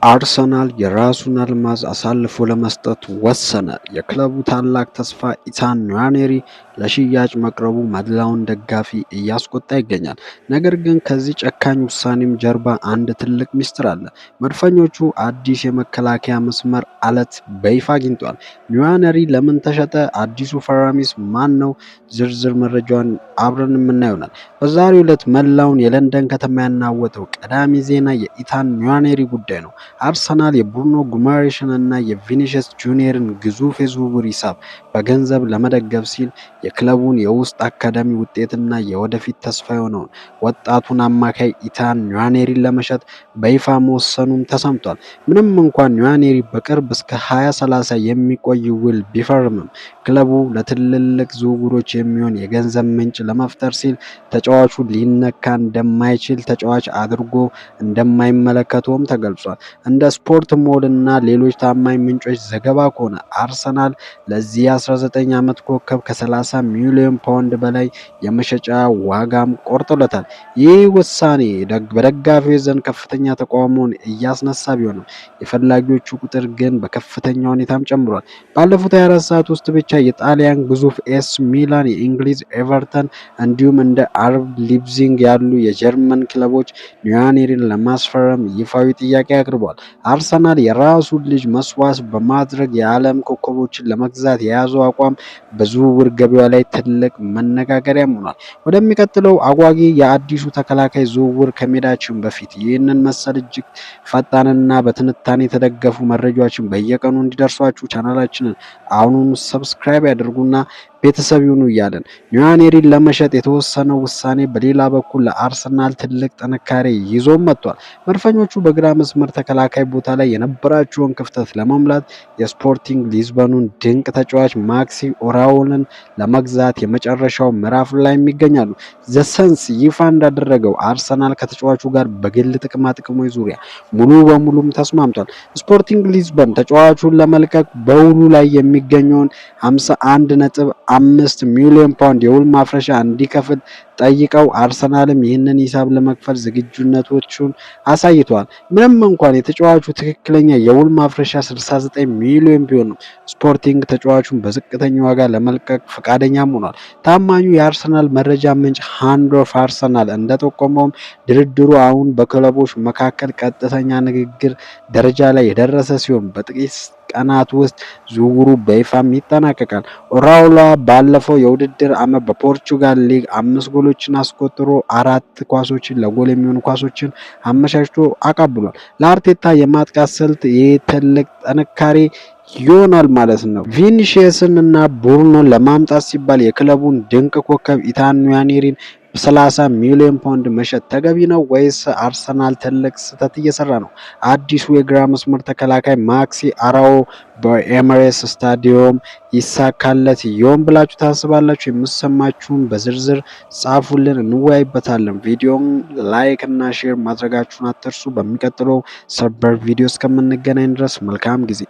አርሰናል የራሱን አልማዝ አሳልፎ ለመስጠት ወሰነ። የክለቡ ታላቅ ተስፋ ኢታን ንዋኔሪ ለሽያጭ መቅረቡ መላውን ደጋፊ እያስቆጣ ይገኛል። ነገር ግን ከዚህ ጨካኝ ውሳኔም ጀርባ አንድ ትልቅ ሚስጥር አለ። መድፈኞቹ አዲስ የመከላከያ መስመር አለት በይፋ አግኝተዋል። ንዋኔሪ ለምን ተሸጠ? አዲሱ ፈራሚስ ማን ነው? ዝርዝር መረጃውን አብረን የምናየው ይሆናል። በዛሬው ዕለት መላውን የለንደን ከተማ ያናወጠው ቀዳሚ ዜና የኢታን ንዋኔሪ ጉዳይ ነው። አርሰናል የብሩኖ ጉማሬሽን እና የቪኒሲየስ ጁኒየርን ግዙፍ የዝውውር ሂሳብ በገንዘብ ለመደገፍ ሲል የክለቡን የውስጥ አካዳሚ ውጤትና የወደፊት ተስፋ የሆነውን ወጣቱን አማካይ ኢታን ንዋኔሪን ለመሸጥ በይፋ መወሰኑም ተሰምቷል። ምንም እንኳን ንዋኔሪ በቅርብ እስከ 2030 የሚቆይ ውል ቢፈርምም ክለቡ ለትልልቅ ዝውውሮች የሚሆን የገንዘብ ምንጭ ለመፍጠር ሲል ተጫዋቹ ሊነካ እንደማይችል ተጫዋች አድርጎ እንደማይመለከተውም ተገልጿል። እንደ ስፖርት ሞል እና ሌሎች ታማኝ ምንጮች ዘገባ ከሆነ አርሰናል ለዚህ 19 ዓመት ኮከብ ከ30 ሚሊዮን ፓውንድ በላይ የመሸጫ ዋጋም ቆርጦለታል። ይህ ውሳኔ በደጋፊዎች ዘንድ ከፍተኛ ተቃውሞን እያስነሳ ቢሆንም የፈላጊዎቹ ቁጥር ግን በከፍተኛ ሁኔታም ጨምሯል። ባለፉት 24 ሰዓት ውስጥ ብቻ የጣሊያን ግዙፍ ኤስ ሚላን፣ የእንግሊዝ ኤቨርተን እንዲሁም እንደ አርቢ ሊፕዚግ ያሉ የጀርመን ክለቦች ንዋኔሪን ለማስፈረም ይፋዊ ጥያቄ አቅርበዋል። አርሰናል የራሱን ልጅ መስዋዕት በማድረግ የዓለም ኮከቦችን ለመግዛት የያዘው አቋም በዝውውር ገበያው ላይ ትልቅ መነጋገሪያም ሆኗል። ወደሚቀጥለው አጓጊ የአዲሱ ተከላካይ ዝውውር ከሜዳችን በፊት ይህንን መሰል እጅግ ፈጣንና በትንታኔ የተደገፉ መረጃዎችን በየቀኑ እንዲደርሷችሁ ቻናላችንን አሁኑን ሰብስክራይብ ያድርጉና ቤተሰብ ይሁኑ እያለን ንዋኔሪን ለመሸጥ የተወሰነው ውሳኔ በሌላ በኩል ለአርሰናል ትልቅ ጥንካሬ ይዞም መጥቷል። መድፈኞቹ በግራ መስመር ተከላካይ ቦታ ላይ የነበራቸውን ክፍተት ለመሙላት የስፖርቲንግ ሊዝበኑን ድንቅ ተጫዋች ማክሲ ኦራኦልን ለመግዛት የመጨረሻው ምዕራፍ ላይ ይገኛሉ። ዘሰንስ ይፋ እንዳደረገው አርሰናል ከተጫዋቹ ጋር በግል ጥቅሞች ዙሪያ ሙሉ በሙሉም ተስማምቷል። ስፖርቲንግ ሊዝበን ተጫዋቹን ለመልቀቅ በውሉ ላይ የሚገኘውን 51.5 ሚሊዮን ፓውንድ የውል ማፍረሻ እንዲከፍል ጠይቀው አርሰናልም ይህንን ሂሳብ ለመክፈል ዝግጁነቶቹን አሳይተዋል። ምንም እንኳን የተጫዋቹ ትክክለኛ የውል ማፍረሻ 69 ሚሊዮን ቢሆንም ስፖርቲንግ ተጫዋቹን በዝቅተኛ ዋጋ ለመልቀቅ ፈቃደኛም ሆኗል። ታማኙ የአርሰናል መረጃ ምንጭ ሃንድ ኦፍ አርሰናል እንደጠቆመውም ድርድሩ አሁን በክለቦች መካከል ቀጥተኛ ንግግር ደረጃ ላይ የደረሰ ሲሆን በጥቂት ቀናት ውስጥ ዝውውሩ በይፋም ይጠናቀቃል። ኦራኦላ ባለፈው የውድድር ዓመት በፖርቹጋል ሊግ 5 ጎሎችን አስቆጥሮ 4 ኳሶችን ለጎል የሚሆኑ ኳሶችን አመቻችቶ አቀብሏል። ለአርቴታ የማጥቃት ስልት ይህ ትልቅ ጥንካሬ ይሆናል ማለት ነው። ቪኒሲየስን እና ብሩኖን ለማምጣት ሲባል የክለቡን ድንቅ ኮከብ ኢታን ንዋኔሪን 30 ሚሊዮን ፓውንድ መሸጥ ተገቢ ነው ወይስ አርሰናል ትልቅ ስህተት እየሰራ ነው? አዲሱ የግራ መስመር ተከላካይ ማክሲ አራኦ በኤምሬትስ ስታዲየም ይሳካለት ይሆን ብላችሁ ታስባላችሁ? የምትሰማችሁን በዝርዝር ጻፉልን፣ እንወያይበታለን። ቪዲዮን ላይክ እና ሼር ማድረጋችሁን አትርሱ። በሚቀጥለው ሰበር ቪዲዮ እስከምንገናኝ ድረስ መልካም ጊዜ